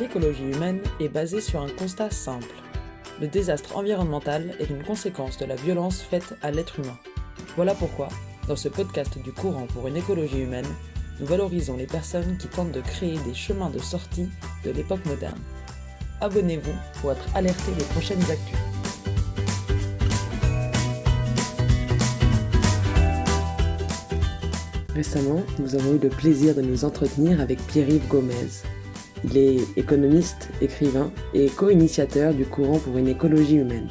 L'écologie humaine est basée sur un constat simple. Le désastre environnemental est une conséquence de la violence faite à l'être humain. Voilà pourquoi, dans ce podcast du courant pour une écologie humaine, nous valorisons les personnes qui tentent de créer des chemins de sortie de l'époque moderne. Abonnez-vous pour être alerté des prochaines actus. Récemment, nous avons eu le plaisir de nous entretenir avec Pierre-Yves Gomez. Il est économiste, écrivain et co-initiateur du courant pour une écologie humaine.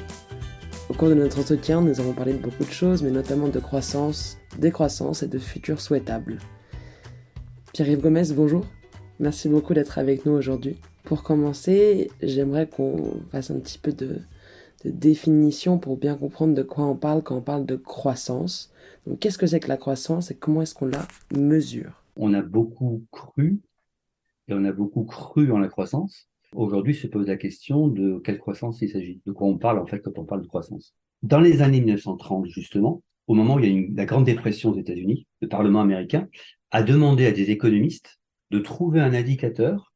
Au cours de notre entretien, nous avons parlé de beaucoup de choses, mais notamment de croissance, décroissance et de futur souhaitable. Pierre-Yves Gomez, bonjour. Merci beaucoup d'être avec nous aujourd'hui. Pour commencer, j'aimerais qu'on fasse un petit peu de définition pour bien comprendre de quoi on parle quand on parle de croissance. Donc, qu'est-ce que c'est que la croissance et comment est-ce qu'on la mesure? On a beaucoup cru, et on a beaucoup cru en la croissance. Aujourd'hui, se pose la question de quelle croissance il s'agit, de quoi on parle en fait quand on parle de croissance. Dans les années 1930, justement, au moment où il y a la Grande Dépression aux États-Unis, le Parlement américain a demandé à des économistes de trouver un indicateur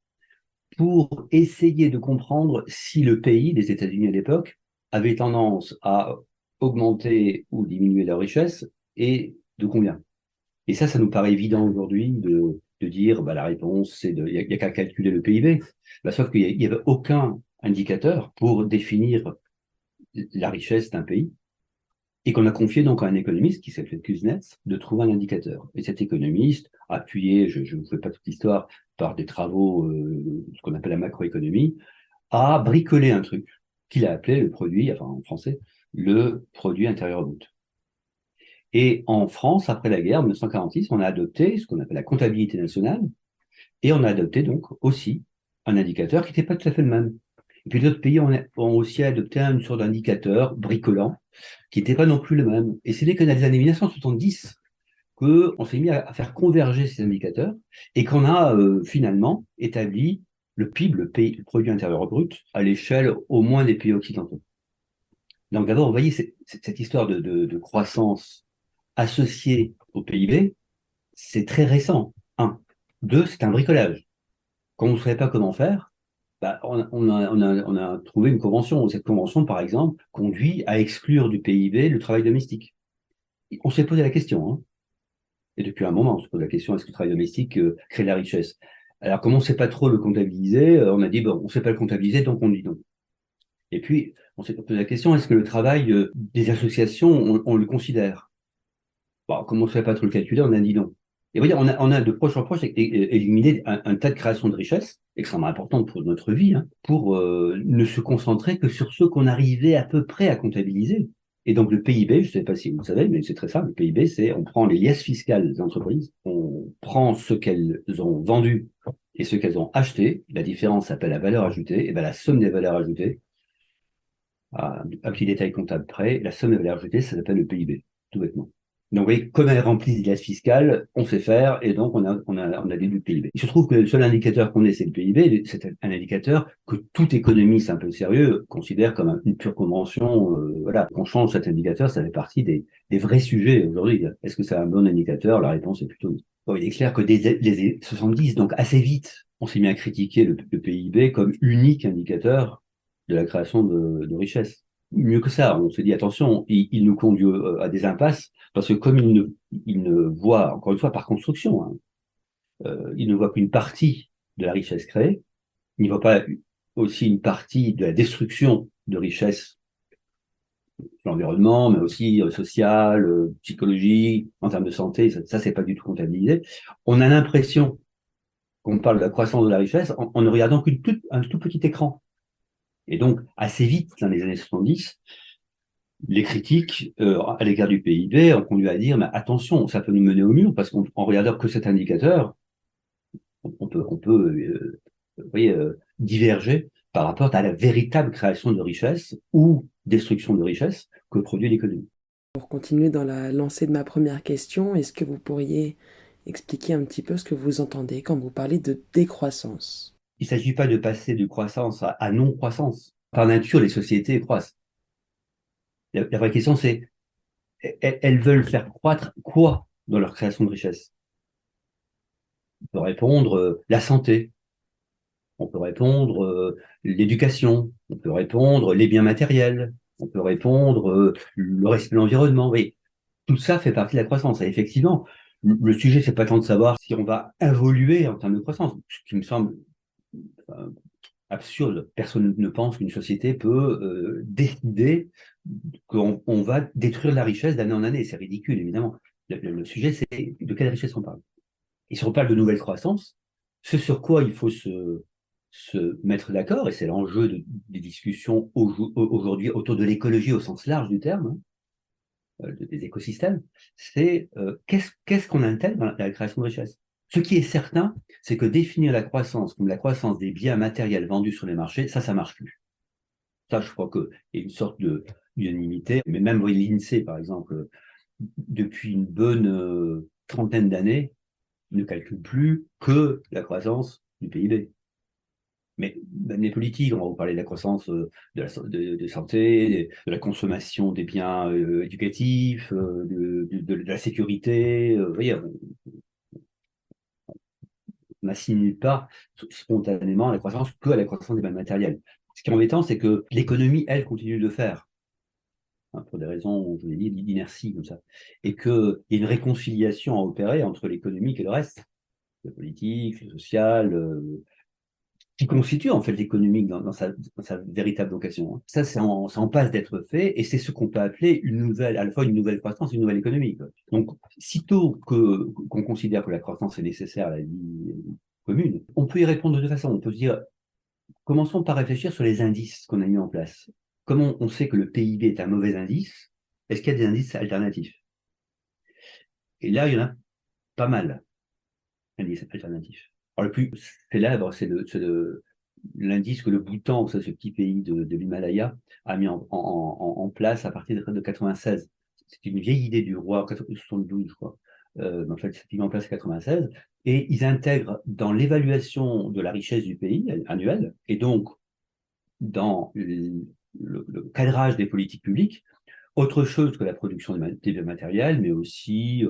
pour essayer de comprendre si le pays, les États-Unis à l'époque, avait tendance à augmenter ou diminuer leur richesse et de combien. Et ça nous paraît évident aujourd'hui de dire la réponse, c'est il y a qu'à calculer le PIB. Sauf qu'il n'y avait aucun indicateur pour définir la richesse d'un pays et qu'on a confié donc à un économiste qui s'appelle Kuznets de trouver un indicateur. Et cet économiste, appuyé, je ne vous fais pas toute l'histoire, par des travaux, ce qu'on appelle la macroéconomie, a bricolé un truc qu'il a appelé le produit, enfin en français, le produit intérieur brut. Et en France, après la guerre, en 1946, on a adopté ce qu'on appelle la comptabilité nationale, et on a adopté donc aussi un indicateur qui n'était pas tout à fait le même. Et puis d'autres pays ont aussi adopté une sorte d'indicateur bricolant qui n'était pas non plus le même. Et c'est dès que dans les années 1970 qu'on s'est mis à faire converger ces indicateurs et qu'on a finalement établi le PIB, le produit intérieur brut, à l'échelle au moins des pays occidentaux. Donc d'abord, vous voyez, cette histoire de croissance associée au PIB, c'est très récent. Un. Deux, c'est un bricolage. Quand on ne savait pas comment faire, on a trouvé une convention. Cette convention, par exemple, conduit à exclure du PIB le travail domestique. On s'est posé la question, hein. Et depuis un moment, on se pose la question, est-ce que le travail domestique crée la richesse? Alors, comme on ne sait pas trop le comptabiliser, on a dit, bon, on ne sait pas le comptabiliser, donc on dit non. Et puis, on s'est posé la question, est-ce que le travail des associations, on le considère? Bon, comme on ne savait pas trop le calculer, on a dit non. Et vous voyez, on a de proche en proche éliminé un tas de créations de richesses, extrêmement importantes pour notre vie, hein, pour ne se concentrer que sur ceux qu'on arrivait à peu près à comptabiliser. Et donc le PIB, je ne sais pas si vous le savez, mais c'est très simple, le PIB, c'est on prend les liasses fiscales des entreprises, on prend ce qu'elles ont vendu et ce qu'elles ont acheté, la différence s'appelle la valeur ajoutée, et bien la somme des valeurs ajoutées, un petit détail comptable près, la somme des valeurs ajoutées, ça s'appelle le PIB, tout bêtement. Donc, vous voyez, comme elle remplit des liasses fiscales, on sait faire, et donc on a déduit le PIB. Il se trouve que le seul indicateur qu'on ait, c'est le PIB. C'est un indicateur que tout économiste un peu sérieux considère comme une pure convention. Voilà, qu'on change cet indicateur, ça fait partie des vrais sujets aujourd'hui. Est-ce que c'est un bon indicateur? La réponse est plutôt non. Bon, il est clair que dès les années 70, donc assez vite, on s'est mis à critiquer le PIB comme unique indicateur de la création de richesse. Mieux que ça, on se dit attention, il nous conduit à des impasses, parce que comme il ne voit, encore une fois, par construction, hein, il ne voit qu'une partie de la richesse créée, il ne voit pas aussi une partie de la destruction de richesse de l'environnement, mais aussi sociale, psychologique, en termes de santé, ça c'est pas du tout comptabilisé. On a l'impression qu'on parle de la croissance de la richesse en ne regardant un tout petit écran. Et donc, assez vite, dans les années 70, les critiques à l'égard du PIB ont conduit à dire, mais attention, ça peut nous mener au mur, parce qu'en regardant que cet indicateur, on peut vous voyez, diverger par rapport à la véritable création de richesse ou destruction de richesse que produit l'économie. Pour continuer dans la lancée de ma première question, est-ce que vous pourriez expliquer un petit peu ce que vous entendez quand vous parlez de décroissance? Il ne s'agit pas de passer de croissance à non-croissance. Par nature, les sociétés croissent. La vraie question, c'est, elles veulent faire croître quoi dans leur création de richesse? On peut répondre la santé, On peut répondre l'éducation, on peut répondre les biens matériels, on peut répondre le respect de l'environnement. Oui, tout ça fait partie de la croissance. Et effectivement, le sujet, c'est pas tant de savoir si on va évoluer en termes de croissance, ce qui me semble euh, absurde. Personne ne pense qu'une société peut décider qu'on va détruire la richesse d'année en année. C'est ridicule, évidemment. Le sujet, c'est de quelle richesse on parle. Et si on parle de nouvelle croissance, ce sur quoi il faut se mettre d'accord, et c'est l'enjeu des discussions aujourd'hui autour de l'écologie au sens large du terme, des écosystèmes, c'est qu'est-ce qu'on intègre dans la création de richesse. Ce qui est certain, c'est que définir la croissance comme la croissance des biens matériels vendus sur les marchés, ça marche plus. Ça, je crois qu'il y a une sorte d'unanimité, mais même l'INSEE, par exemple, depuis une bonne trentaine d'années, ne calcule plus que la croissance du PIB. Mais même les politiques, on va vous parler de la croissance de santé, de la consommation des biens éducatifs, de la sécurité. Vous voyez, on n'assimile pas spontanément la croissance que à la croissance des biens matériels. Ce qui est embêtant, c'est que l'économie, elle, continue de le faire, hein, pour des raisons, je vous l'ai dit, d'inertie, comme ça. Et qu'il y a une réconciliation à opérer entre l'économique et le reste, le politique, le social, qui constitue en fait l'économique dans sa véritable vocation, hein. Ça, c'est en passe d'être fait, et c'est ce qu'on peut appeler à la fois une nouvelle croissance et une nouvelle économie, quoi. Donc, sitôt qu'on considère que la croissance est nécessaire à la vie commune, on peut y répondre de deux façons. On peut se dire, commençons par réfléchir sur les indices qu'on a mis en place. Comment on sait que le PIB est un mauvais indice? Est-ce qu'il y a des indices alternatifs? Et là, il y en a pas mal, indices alternatifs. Alors, le plus célèbre, c'est l'indice que le Bhoutan, ce petit pays de l'Himalaya, a mis en place à partir de 96. C'est une vieille idée du roi, 72, je crois. En fait, c'est mis en place en 96. Et ils intègrent dans l'évaluation de la richesse du pays annuelle, et donc dans le cadrage des politiques publiques, autre chose que la production des biens matériels, mais aussi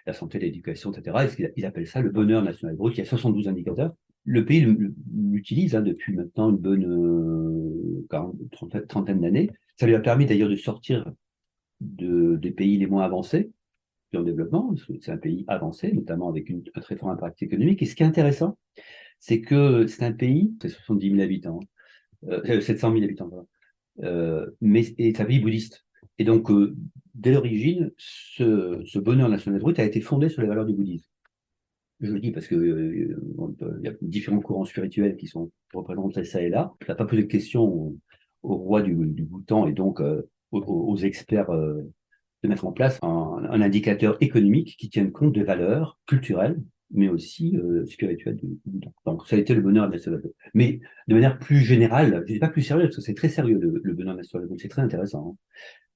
la santé, l'éducation, etc. Ils appellent ça le bonheur national brut. Il y a 72 indicateurs. Le pays l'utilise, hein, depuis maintenant une bonne trentaine d'années. Ça lui a permis d'ailleurs de sortir des pays les moins avancés en développement. C'est un pays avancé, notamment avec un très fort impact économique. Et ce qui est intéressant, c'est que c'est un pays, c'est 70 000 habitants, 700 000 habitants, mais c'est un pays bouddhiste. Et donc, dès l'origine, ce bonheur national brut a été fondé sur les valeurs du bouddhisme. Je le dis parce que il y a différents courants spirituels qui sont représentés ça et là. Je n'ai pas posé de questions au roi du Bhoutan et donc aux experts de mettre en place un indicateur économique qui tienne compte des valeurs culturelles, mais aussi spirituelles du Bhoutan. Donc, ça a été le bonheur national brut. Mais de manière plus générale, je ne dis pas plus sérieux, parce que c'est très sérieux le bonheur national brut, c'est très intéressant, hein.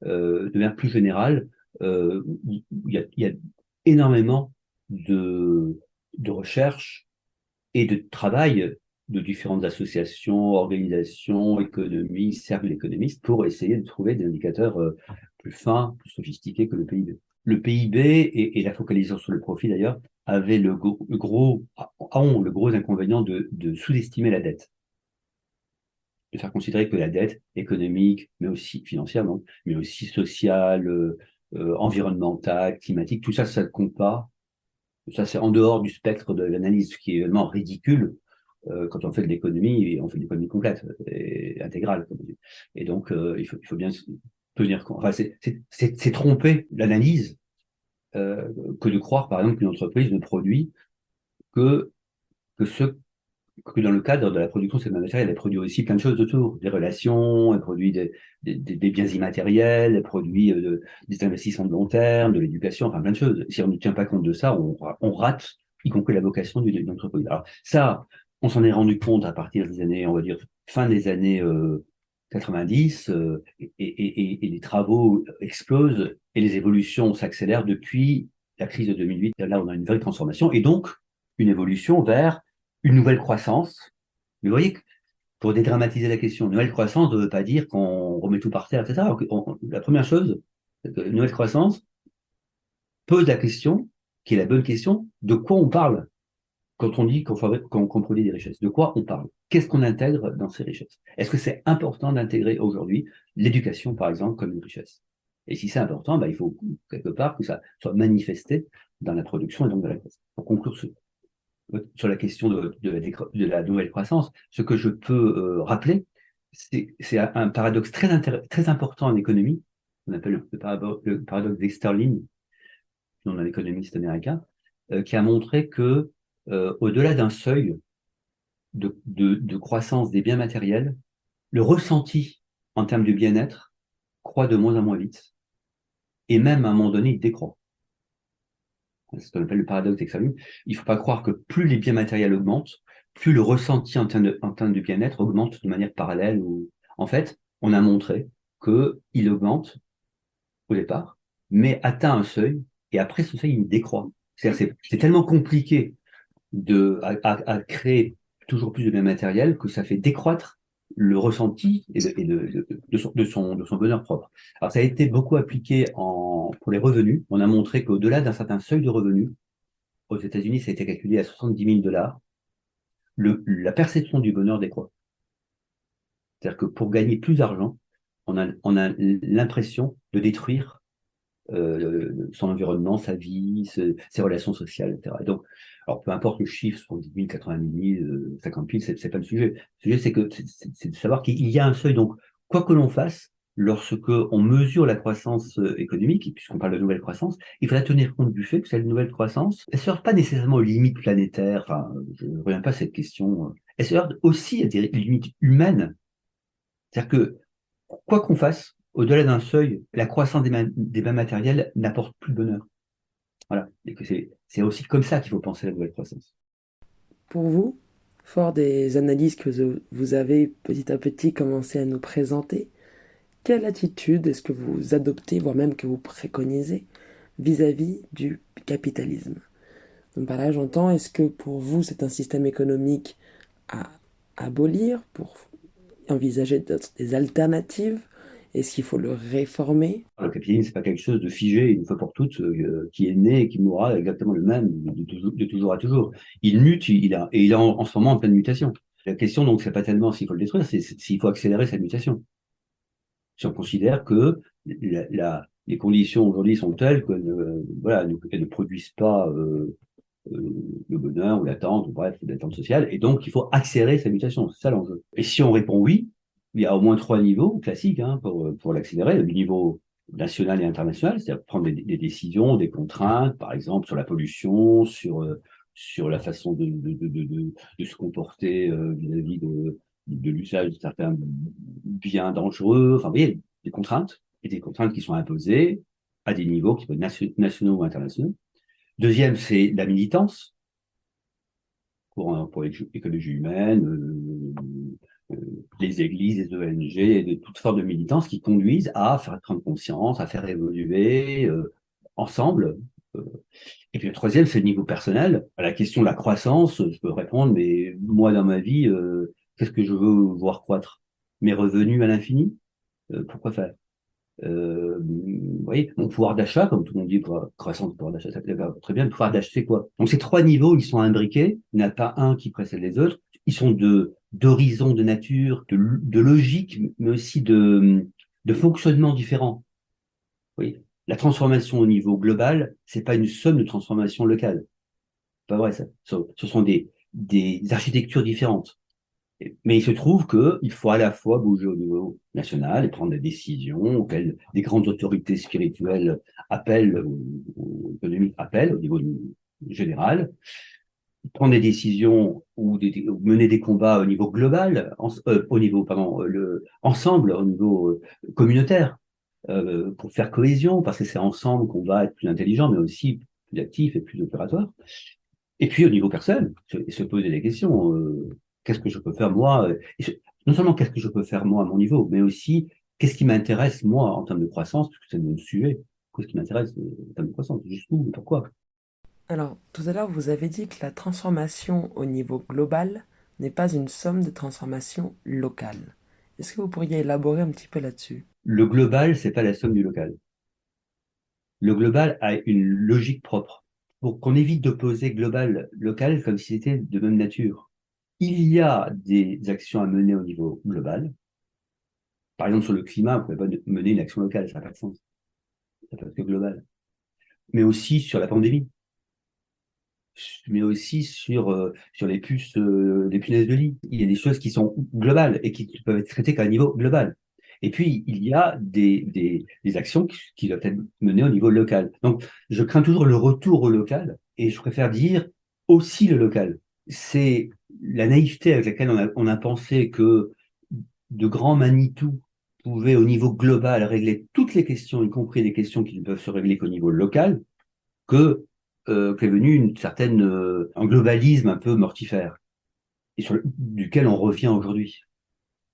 De manière plus générale, il y a énormément de recherche et de travail de différentes associations, organisations, économies, cercles économistes pour essayer de trouver des indicateurs plus fins, plus sophistiqués que le PIB. Le PIB et la focalisation sur le profit d'ailleurs avaient le gros inconvénient de sous-estimer la dette, de faire considérer que la dette économique, mais aussi financière, donc, mais aussi sociale, environnementale, climatique, tout ça, ça ne compte pas. Ça, c'est en dehors du spectre de l'analyse, ce qui est vraiment ridicule quand on fait de l'économie, on fait de l'économie complète et intégrale, comme on dit. Et donc, il faut bien tenir compte. Enfin, c'est tromper l'analyse que de croire, par exemple, qu'une entreprise ne produit que, que ce que dans le cadre de la production de ces matériels, elle produit aussi plein de choses autour, des relations, elle produit des biens immatériels, elle produit des investissements de long terme, de l'éducation, enfin plein de choses. Si on ne tient pas compte de ça, on rate, y compris la vocation d'une entreprise. Alors ça, on s'en est rendu compte à partir des années, on va dire, fin des années 90, et les travaux explosent et les évolutions s'accélèrent depuis la crise de 2008. Là, on a une vraie transformation et donc une évolution vers une nouvelle croissance. Mais vous voyez que pour dédramatiser la question, une nouvelle croissance ne veut pas dire qu'on remet tout par terre, etc. La première chose, c'est qu'une nouvelle croissance pose la question, qui est la bonne question, de quoi on parle quand on dit qu'on produit des richesses, de quoi on parle? Qu'est-ce qu'on intègre dans ces richesses? Est-ce que c'est important d'intégrer aujourd'hui l'éducation, par exemple, comme une richesse? Et si c'est important, il faut quelque part que ça soit manifesté dans la production et donc dans la richesse. Pour conclure sur la question de la nouvelle croissance, ce que je peux rappeler, c'est un paradoxe très important en économie, qu'on appelle le paradoxe d'Easterlin, un économiste américain, qui a montré que au-delà d'un seuil de croissance des biens matériels, le ressenti en termes de bien-être croît de moins en moins vite, et même à un moment donné, il décroît. C'est ce qu'on appelle le paradoxe d'Examen. Il ne faut pas croire que plus les biens matériels augmentent, plus le ressenti en termes de bien-être augmente de manière parallèle. En fait, on a montré qu'il augmente au départ, mais atteint un seuil, et après ce seuil, il décroît. C'est tellement compliqué à créer toujours plus de biens matériels que ça fait décroître le ressenti de son bonheur propre. Alors, ça a été beaucoup appliqué pour les revenus. On a montré qu'au-delà d'un certain seuil de revenus, aux États-Unis, ça a été calculé à 70 000 dollars, la perception du bonheur décroît. C'est-à-dire que pour gagner plus d'argent, on a l'impression de détruire son environnement, sa vie, ses relations sociales, etc. Et donc, alors peu importe le chiffre, 70 000, 80 000, 50 000, c'est pas le sujet. Le sujet, c'est de savoir qu'il y a un seuil. Donc, quoi que l'on fasse, lorsque on mesure la croissance économique, puisqu'on parle de nouvelle croissance, il faudra tenir compte du fait que cette nouvelle croissance, elle ne se heurte pas nécessairement aux limites planétaires. Enfin, je ne reviens pas à cette question. Elle se heurte aussi à des limites humaines. C'est-à-dire que quoi qu'on fasse, au-delà d'un seuil, la croissance des biens matériels n'apporte plus de bonheur. Voilà. Et que c'est aussi comme ça qu'il faut penser la nouvelle croissance. Pour vous, fort des analyses que vous avez petit à petit commencé à nous présenter, quelle attitude est-ce que vous adoptez, voire même que vous préconisez, vis-à-vis du capitalisme? Donc par là, j'entends, est-ce que pour vous, c'est un système économique à abolir, pour envisager des alternatives? Est-ce qu'il faut le réformer? Le capitalisme, c'est pas quelque chose de figé une fois pour toutes, qui est né et qui mourra exactement le même de toujours à toujours. Il mute, et il est en ce moment en pleine mutation. La question, donc, c'est pas tellement s'il faut le détruire, c'est s'il faut accélérer sa mutation. Si on considère que les conditions aujourd'hui sont telles que voilà, elles ne produisent pas le bonheur ou l'attente, ou bref, l'attente sociale, et donc il faut accélérer sa mutation, c'est ça l'enjeu. Et si on répond oui, il y a au moins trois niveaux classiques pour l'accélérer. Le niveau national et international, c'est-à-dire prendre des décisions, des contraintes, par exemple sur la pollution, sur la façon de se comporter vis-à-vis de l'usage de certains biens dangereux, enfin, vous voyez, des contraintes, et des contraintes qui sont imposées à des niveaux qui peuvent être nationaux ou internationaux. Deuxième, c'est la militance pour l'écologie humaine, les églises, les ONG, et de toutes sortes de militances qui conduisent à faire prendre conscience, à faire évoluer ensemble. euh. Et puis le troisième, c'est le niveau personnel. À la question de la croissance, je peux répondre, mais moi dans ma vie, qu'est-ce que je veux voir croître? Mes revenus à l'infini? Pourquoi faire? Vous voyez, mon pouvoir d'achat, comme tout le monde dit, croissance du pouvoir d'achat, ça plaît très bien. Le pouvoir d'achat, c'est quoi? Donc ces trois niveaux, ils sont imbriqués. Il n'y en a pas un qui précède les autres. Ils sont d'horizons de nature, de logique, mais aussi de fonctionnement différents. Vous voyez, la transformation au niveau global, c'est pas une somme de transformations locales. C'est pas vrai ça. Ce sont des architectures différentes. Mais il se trouve qu'il faut à la fois bouger au niveau national et prendre des décisions auxquelles des grandes autorités spirituelles appellent, ou économiques appellent au niveau général, prendre des décisions ou mener des combats au niveau global, au niveau, pardon, ensemble, au niveau communautaire, pour faire cohésion, parce que c'est ensemble qu'on va être plus intelligent, mais aussi plus actif et plus opératoire. Et puis au niveau personnel, se poser des questions. Qu'est-ce que je peux faire moi? Non seulement qu'est-ce que je peux faire moi à mon niveau, mais aussi qu'est-ce qui m'intéresse moi en termes de croissance, parce que c'est mon sujet. Qu'est-ce qui m'intéresse en termes de croissance? Jusqu'où et pourquoi? Alors, tout à l'heure, vous avez dit que la transformation au niveau global n'est pas une somme de transformations locales. Est-ce que vous pourriez élaborer un petit peu là-dessus? Le global, c'est pas la somme du local. Le global a une logique propre. pour qu'on évite d'opposer global, local, comme si c'était de même nature. Il y a des actions à mener au niveau global. Par exemple, sur le climat, on ne pouvait pas mener une action locale, ça n'a pas de sens. Ça peut être que global. Mais aussi sur la pandémie, mais aussi sur les punaises de lit. Il y a des choses qui sont globales et qui peuvent être traitées qu'à un niveau global. Et puis, il y a des actions qui doivent être menées au niveau local. Donc, je crains toujours le retour au local et je préfère dire aussi le local. C'est la naïveté avec laquelle on a pensé que de grands Manitou pouvaient, au niveau global, régler toutes les questions, y compris les questions qui ne peuvent se régler qu'au niveau local, que qu'est venu un globalisme un peu mortifère, et duquel on revient aujourd'hui.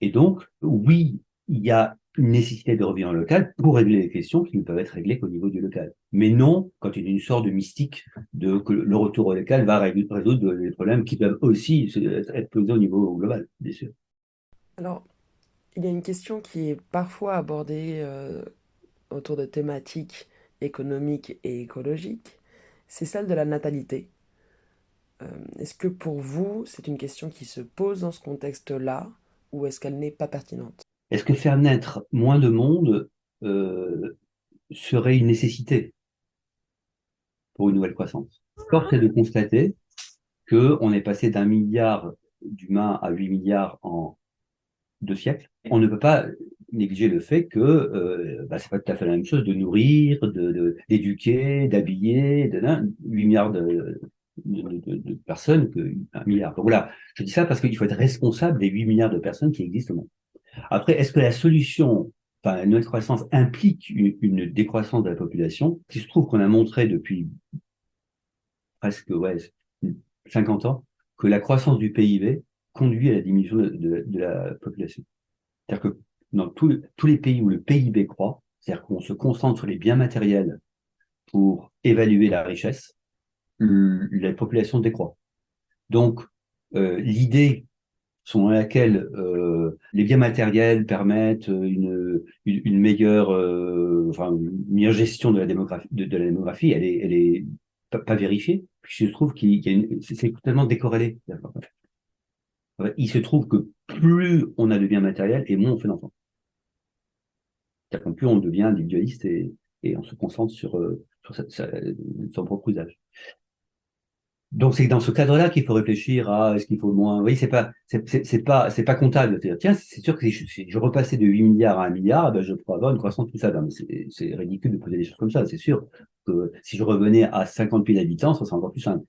Et donc, oui, il y a une nécessité de revenir en local pour régler les questions qui ne peuvent être réglées qu'au niveau du local. Mais non, quand il y a une sorte de mystique que le retour au local va résoudre les problèmes qui peuvent aussi être posés au niveau global, bien sûr. Alors, il y a une question qui est parfois abordée autour de thématiques économiques et écologiques, c'est celle de la natalité. Est-ce que pour vous, c'est une question qui se pose dans ce contexte-là, ou est-ce qu'elle n'est pas pertinente? Est-ce que faire naître moins de monde euh, serait une nécessité pour une nouvelle croissance? Force est de constater qu'on est passé d'un milliard d'humains à 8 milliards en 2 siècles. On ne peut pas négliger le fait que c'est pas tout à fait la même chose de nourrir, d'éduquer, d'habiller, 8 milliards de personnes que 1 milliard. Donc voilà, je dis ça parce qu'il faut être responsable des 8 milliards de personnes qui existent au monde. Après, est-ce que la solution, enfin, la nouvelle croissance implique une décroissance de la population? Il se trouve qu'on a montré depuis presque 50 ans que la croissance du PIB conduit à la diminution de la population. C'est-à-dire que dans tous les pays où le PIB croît, c'est-à-dire qu'on se concentre sur les biens matériels pour évaluer la richesse, la population décroît. Donc, l'idée selon laquelle les biens matériels permettent une meilleure, une meilleure gestion de la démographie, de la démographie, elle est pas vérifiée. Puis il se trouve qu'il y a c'est totalement décorrélé. Il se trouve que plus on a de biens matériels et moins on fait d'enfants. C'est-à-dire que plus on devient individualiste et on se concentre sur son propre usage. Donc c'est dans ce cadre-là qu'il faut réfléchir à est-ce qu'il faut moins. Oui, c'est pas comptable. C'est-à-dire, tiens, c'est sûr que si je repassais de 8 milliards à 1 milliard, ben, je pourrais avoir une croissance tout ça. Non, mais c'est ridicule de poser des choses comme ça. C'est sûr que si je revenais à 50 000 habitants, ça serait encore plus simple.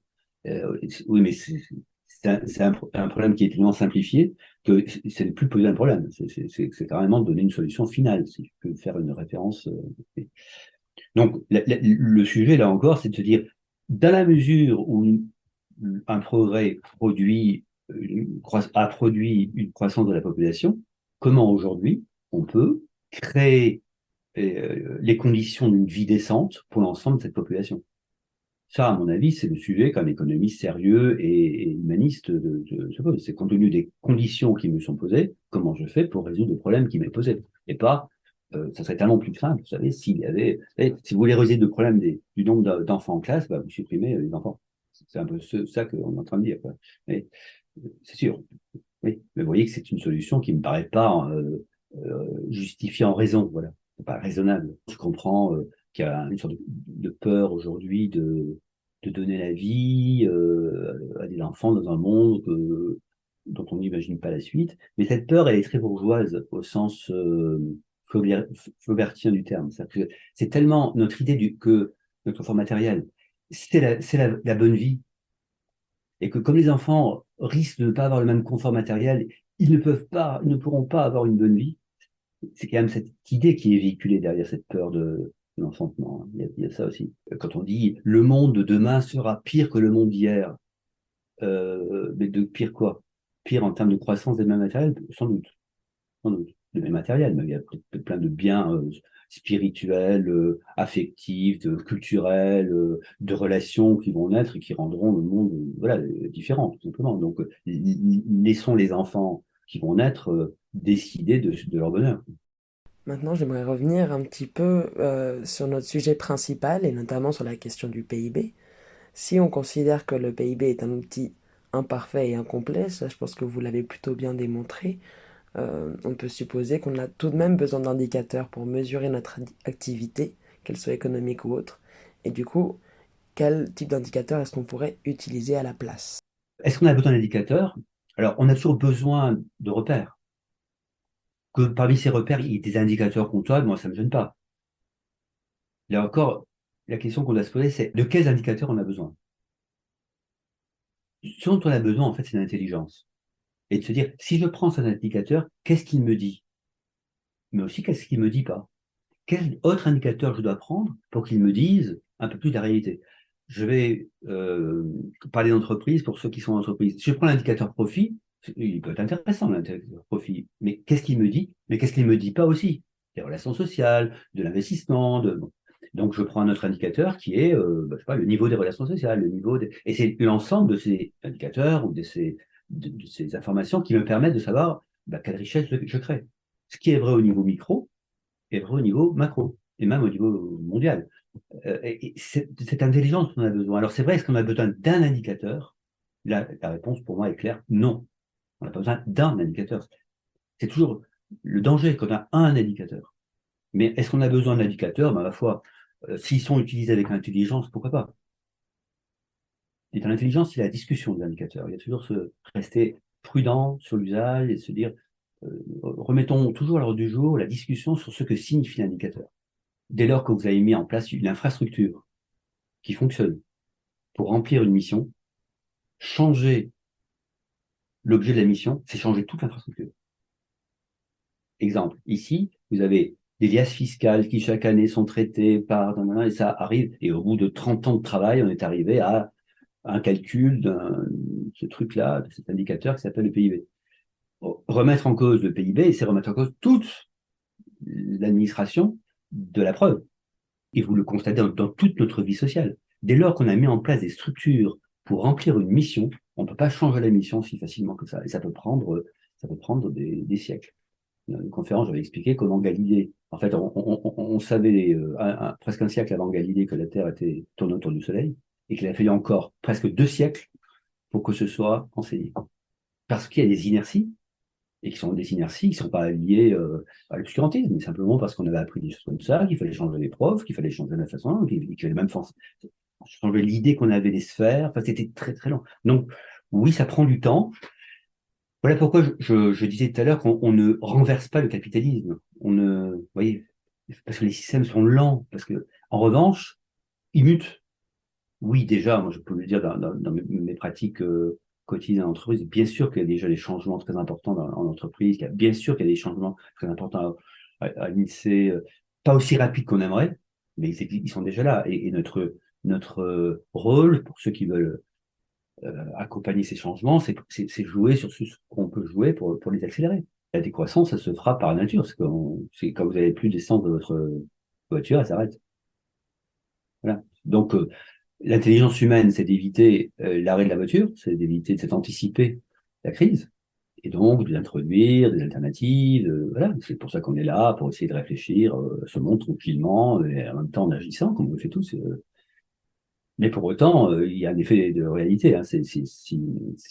Oui, mais c'est un problème qui est tellement simplifié que c'est ne plus poser un problème. C'est carrément donner une solution finale, si je peux faire une référence. Donc, le sujet, là encore, c'est de se dire, dans la mesure où un progrès a produit une croissance de la population, comment aujourd'hui on peut créer les conditions d'une vie décente pour l'ensemble de cette population? Ça, à mon avis, c'est le sujet qu'un économiste sérieux et humaniste se pose. C'est compte tenu des conditions qui me sont posées, comment je fais pour résoudre le problème qui m'est posé. Et pas, ça serait tellement plus simple, vous savez, si vous voulez résoudre le problème du nombre d'enfants en classe, bah, vous supprimez les enfants. C'est un peu ça qu'on est en train de dire, quoi. Mais c'est sûr, oui. Mais vous voyez que c'est une solution qui me paraît pas justifiée en raison, voilà. C'est pas raisonnable. Je comprends qu'il y a une sorte de peur aujourd'hui de donner la vie à des enfants dans un monde dont on n'imagine pas la suite. Mais cette peur, elle est très bourgeoise au sens flaubertien du terme. C'est-à-dire que c'est tellement notre idée que notre confort matériel, c'est la bonne vie. Et que comme les enfants risquent de ne pas avoir le même confort matériel, ils ne pourront pas avoir une bonne vie. C'est quand même cette idée qui est véhiculée derrière cette peur de l'enfantement. Il y a ça aussi. Quand on dit le monde de demain sera pire que le monde d'hier, mais de pire quoi? Pire en termes de croissance des biens matériels? Sans doute. Sans doute. Des biens matériels, mais il y a plein de biens spirituels, affectifs, culturels, de relations qui vont naître et qui rendront le monde voilà, différent, tout simplement. Donc, laissons les enfants qui vont naître décider de leur bonheur. Maintenant, j'aimerais revenir un petit peu sur notre sujet principal et notamment sur la question du PIB. Si on considère que le PIB est un outil imparfait et incomplet, ça je pense que vous l'avez plutôt bien démontré, on peut supposer qu'on a tout de même besoin d'indicateurs pour mesurer notre activité, qu'elle soit économique ou autre. Et du coup, quel type d'indicateur est-ce qu'on pourrait utiliser à la place? Est-ce qu'on a besoin d'indicateurs? Alors, on a toujours besoin de repères. Que parmi ces repères, il y ait des indicateurs comptables, moi, ça ne me gêne pas. Là encore, la question qu'on doit se poser, c'est de quels indicateurs on a besoin? Ce dont on a besoin, en fait, c'est d'intelligence. Et de se dire, si je prends cet indicateur, qu'est-ce qu'il me dit? Mais aussi, qu'est-ce qu'il ne me dit pas? Quel autre indicateur je dois prendre pour qu'il me dise un peu plus de la réalité? Je vais parler d'entreprise pour ceux qui sont en entreprise. Si je prends l'indicateur profit, il peut être intéressant, l'indicateur profit, mais qu'est-ce qu'il me dit? Mais qu'est-ce qu'il ne me dit pas aussi? Des relations sociales, de l'investissement, bon. Donc je prends un autre indicateur qui est je sais pas, le niveau des relations sociales, et c'est l'ensemble de ces indicateurs ou de ces informations qui me permettent de savoir quelle richesse je crée. Ce qui est vrai au niveau micro, est vrai au niveau macro, et même au niveau mondial. Et cette intelligence dont on a besoin. Alors c'est vrai, est-ce qu'on a besoin d'un indicateur? La réponse pour moi est claire, non. On n'a pas besoin d'un indicateur. C'est toujours le danger qu'on a un indicateur. Mais est-ce qu'on a besoin d'indicateurs? À la fois, s'ils sont utilisés avec intelligence, pourquoi pas? Et dans l'intelligence, c'est la discussion des indicateurs. Il y a toujours se rester prudent sur l'usage et se dire, remettons toujours à l'ordre du jour la discussion sur ce que signifie l'indicateur. Dès lors que vous avez mis en place une infrastructure qui fonctionne pour remplir une mission, changer l'objet de la mission, c'est changer toute l'infrastructure. Exemple, ici, vous avez des liasses fiscales qui chaque année sont traitées par, et ça arrive, et au bout de 30 ans de travail, on est arrivé à un calcul ce truc-là, de cet indicateur qui s'appelle le PIB. Remettre en cause le PIB, c'est remettre en cause toute l'administration de la preuve. Et vous le constatez dans toute notre vie sociale. Dès lors qu'on a mis en place des structures pour remplir une mission, on ne peut pas changer la mission si facilement que ça. Et ça peut prendre des siècles. Dans une conférence, j'avais expliqué comment Galilée, en fait, on savait presque un siècle avant Galilée que la Terre était tournée autour du Soleil, et qu'il a fallu encore presque 2 siècles pour que ce soit enseigné. Parce qu'il y a des inerties, et qui sont des inerties qui ne sont pas liées à l'obscurantisme, mais simplement parce qu'on avait appris des choses comme ça, qu'il fallait changer les profs, qu'il fallait changer la façon, qu'il fallait même changer l'idée qu'on avait des sphères. Enfin, c'était très très long. Donc, oui, ça prend du temps. Voilà pourquoi je disais tout à l'heure qu'on ne renverse pas le capitalisme. Vous voyez, parce que les systèmes sont lents. Parce que, en revanche, ils mutent. Oui, déjà, moi je peux le dire dans mes pratiques quotidiennes en entreprise, bien sûr qu'il y a déjà des changements très importants en entreprise, bien sûr qu'il y a des changements très importants à l'INSEE, pas aussi rapides qu'on aimerait, mais ils sont déjà là. Et notre rôle, pour ceux qui veulent accompagner ces changements, c'est jouer sur ce qu'on peut jouer pour les accélérer. La décroissance, ça se fera par nature. C'est quand vous avez plus d'essence de votre voiture, elle s'arrête. Voilà. Donc, l'intelligence humaine, c'est d'éviter l'arrêt de la voiture, c'est d'anticiper la crise, et donc d'introduire des alternatives. Voilà, c'est pour ça qu'on est là, pour essayer de réfléchir ce monde tranquillement, et en même temps en agissant, comme on le fait tous. Mais pour autant, il y a un effet de réalité. Hein, si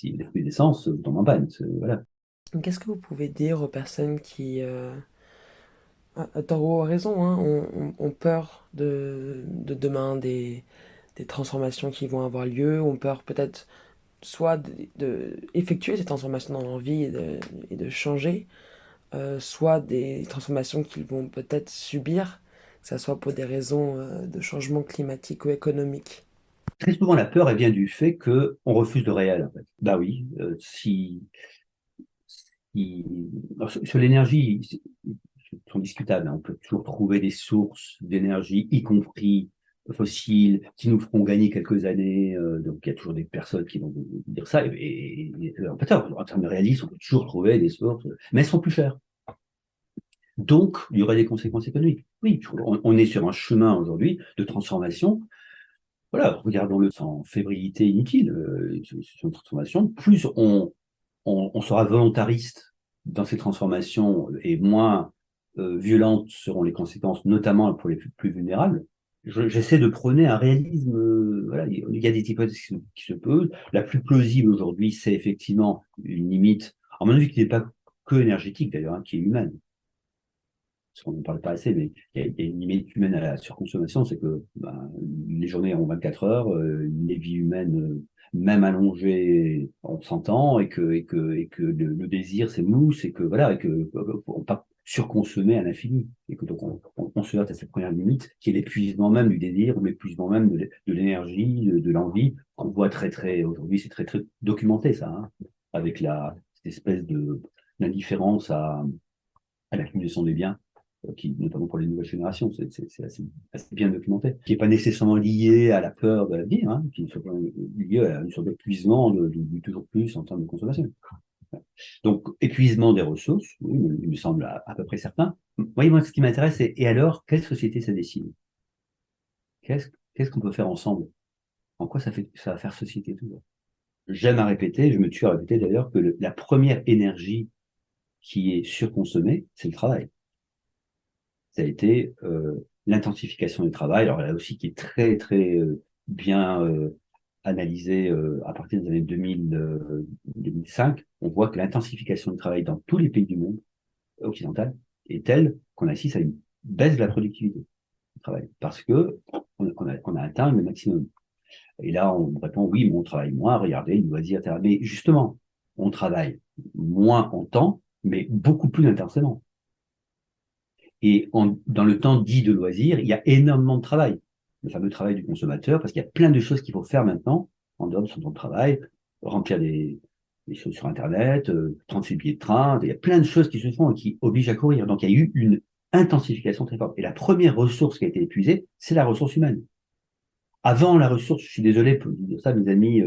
il n'y a plus d'essence, vous tombez en panne. Voilà. Qu'est-ce que vous pouvez dire aux personnes qui, à tort ou à raison, hein, ont peur de demain, des transformations qui vont avoir lieu, ont peur peut-être soit effectuer ces transformations dans leur vie et de changer, soit des transformations qu'ils vont peut-être subir, que ce soit pour des raisons de changement climatique ou économique. Très souvent, la peur, elle vient du fait que on refuse le réel. En fait. Bah oui, alors, sur l'énergie, sont discutables. Hein. On peut toujours trouver des sources d'énergie, y compris fossiles, qui nous feront gagner quelques années. Donc, il y a toujours des personnes qui vont dire ça. En fait, en termes de réalisme, on peut toujours trouver des sources, mais elles sont plus chères. Donc, il y aurait des conséquences économiques. Oui, on est sur un chemin aujourd'hui de transformation. Voilà, regardons-le sans fébrilité inutile. C'est une transformation. Plus on sera volontariste dans ces transformations et moins violentes seront les conséquences, notamment pour les plus vulnérables. j'essaie de prôner un réalisme. Voilà, il y a des hypothèses qui se posent. La plus plausible aujourd'hui, c'est effectivement une limite, à mon avis, qui n'est pas que énergétique d'ailleurs, hein, qui est humaine. Parce qu'on n'en parle pas assez, mais il y a une limite humaine à la surconsommation, c'est que ben, les journées ont 24 heures, les vies humaines, même allongées, ont 100 ans, et que le désir, c'est mousse, et que voilà, et que on pas surconsommer à l'infini, et que donc on se heurte à cette première limite, qui est l'épuisement même du désir, ou l'épuisement même de l'énergie, de l'envie, qu'on voit très, aujourd'hui, c'est très documenté, ça, hein, avec cette espèce d'indifférence à l'accumulation des biens qui, notamment pour les nouvelles générations, c'est assez bien documenté, qui n'est pas nécessairement lié à la peur de l'avenir, hein, qui est lié à une sorte d'épuisement du toujours plus en termes de consommation. Donc, épuisement des ressources, oui, il me semble à peu près certain. Moi, ce qui m'intéresse, c'est, et alors, quelle société ça dessine? Qu'est-ce qu'on peut faire ensemble? En quoi ça va faire société toujours? J'aime à répéter, je me tue à répéter d'ailleurs, que la première énergie qui est surconsommée, c'est le travail. Ça a été l'intensification du travail, alors là aussi qui est très bien analysé à partir des années 2005. On voit que l'intensification du travail dans tous les pays du monde occidental est telle qu'on assiste à une baisse de la productivité du travail, parce que on a atteint le maximum. Et là, on répond, oui, mais on travaille moins, regardez, les loisirs, etc. Mais justement, on travaille moins en temps, mais beaucoup plus intensément. Et dans le temps dit de loisir, il y a énormément de travail. Le fameux travail du consommateur, parce qu'il y a plein de choses qu'il faut faire maintenant, en dehors de son temps de travail, remplir des choses sur Internet, 36 billets de train, il y a plein de choses qui se font et qui obligent à courir. Donc il y a eu une intensification très forte. Et la première ressource qui a été épuisée, c'est la ressource humaine. Avant la ressource, je suis désolé pour dire ça, mes amis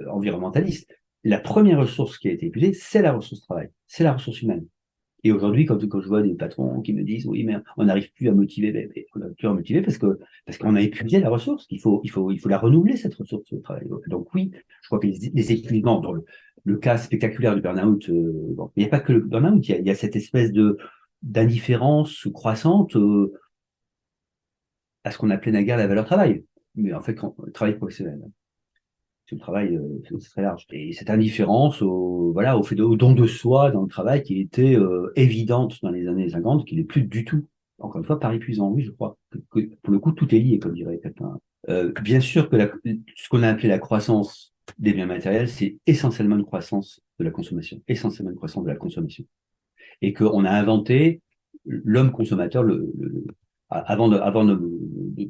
environnementalistes, la première ressource qui a été épuisée, c'est la ressource travail, c'est la ressource humaine. Et aujourd'hui, quand je vois des patrons qui me disent, oui, mais on n'arrive plus à motiver, mais on n'arrive plus à motiver parce qu'on a épuisé la ressource, il faut la renouveler, cette ressource de travail. Donc oui, je crois que les épuisements, dans le cas spectaculaire du burn-out, bon, il n'y a pas que le burn-out, il y a cette espèce d'indifférence croissante à ce qu'on appelait naguère la valeur travail. Mais en fait, le travail professionnel. Le travail, c'est très large. Et cette indifférence voilà, au don de soi dans le travail qui était évidente dans les années 50, qui n'est plus du tout, encore une fois, par épuisant. Oui, je crois que pour le coup, tout est lié, comme dirait quelqu'un. Bien sûr que ce qu'on a appelé la croissance des biens matériels, c'est essentiellement une croissance de la consommation. Essentiellement une croissance de la consommation. Et qu'on a inventé l'homme consommateur, avant de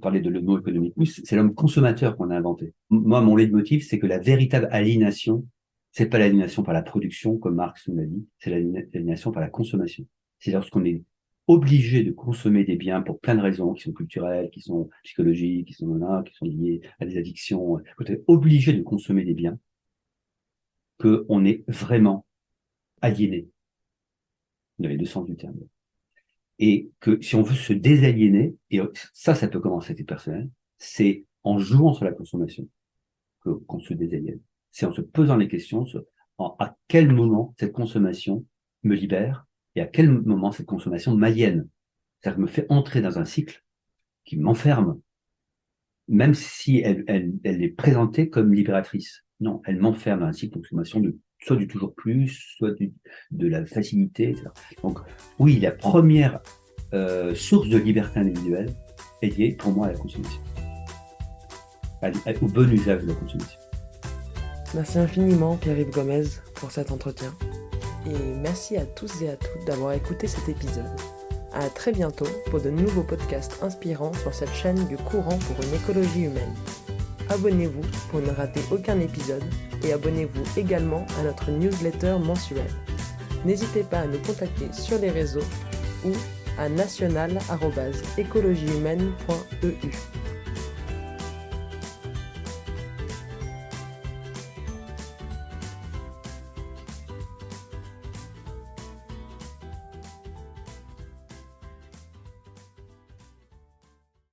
parler de l'homo economicus, c'est l'homme consommateur qu'on a inventé. Moi, mon leitmotiv, c'est que la véritable aliénation, c'est pas l'aliénation par la production, comme Marx nous l'a dit, c'est l'aliénation par la consommation. C'est lorsqu'on est obligé de consommer des biens pour plein de raisons, qui sont culturelles, qui sont psychologiques, qui sont liées à des addictions, quand on est obligé de consommer des biens, qu'on est vraiment aliéné, dans les deux sens du terme. Et que si on veut se désaliéner, et ça peut commencer à être personnel, c'est en jouant sur la consommation qu'on se désaliène. C'est en se posant les questions sur à quel moment cette consommation me libère et à quel moment cette consommation m'aliène. C'est-à-dire me fait entrer dans un cycle qui m'enferme, même si elle est présentée comme libératrice. Non, elle m'enferme dans un cycle de consommation soit du toujours plus, soit de la facilité, etc. Donc oui, la première source de liberté individuelle est liée pour moi à la consommation, au bon usage de la consommation. Merci infiniment Pierre-Yves Gomez pour cet entretien. Et merci à tous et à toutes d'avoir écouté cet épisode. À très bientôt pour de nouveaux podcasts inspirants sur cette chaîne du courant pour une écologie humaine. Abonnez-vous pour ne rater aucun épisode et abonnez-vous également à notre newsletter mensuelle. N'hésitez pas à nous contacter sur les réseaux ou à national@écologiehumaine.eu.